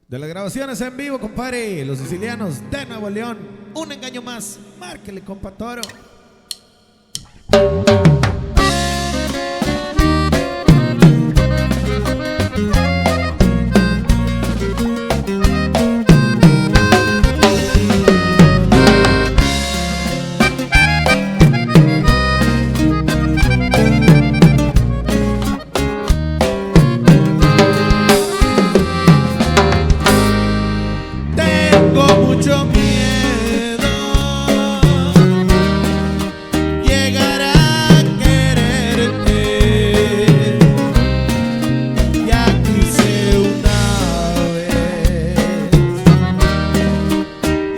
De las grabaciones en vivo, compadre, los sicilianos de Nuevo León. Un engaño más, márquele, compa Toro. Tengo mucho miedo llegar a quererte. Ya quise una vez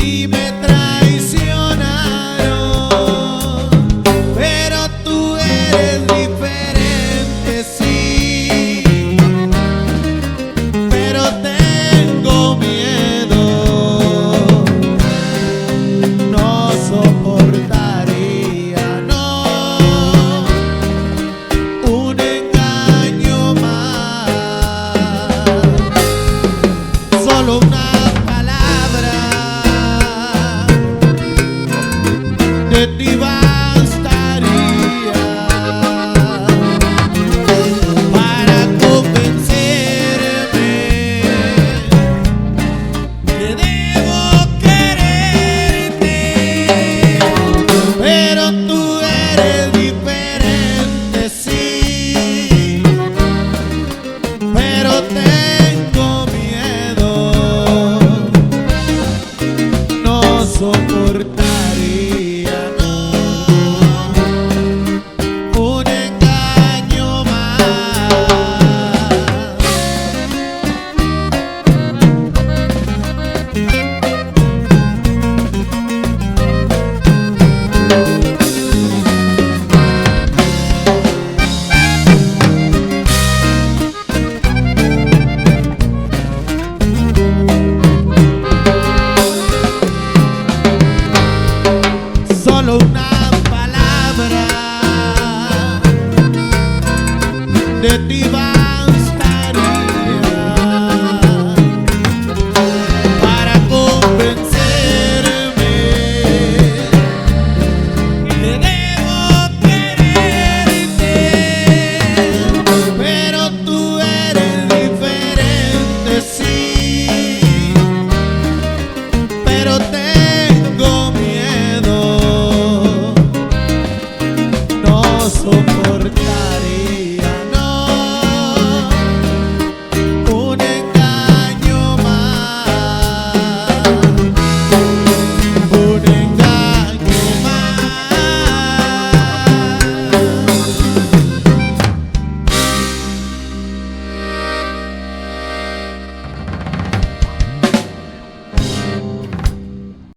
y me traicionaron, pero tú eres diferente, sí, pero tengo miedo. No soportaría, no, un engaño más. Solo una palabra de ti bastaría para convencerme que debo quererte, pero tú eres diferente, sí, pero tengo miedo. No soportaría, no, un engaño más. Solo una palabra de ti bastaría para convencerme que debo quererte, pero tú eres diferente, sí, pero tengo miedo. No soportaría, no, un engaño más, un engaño más.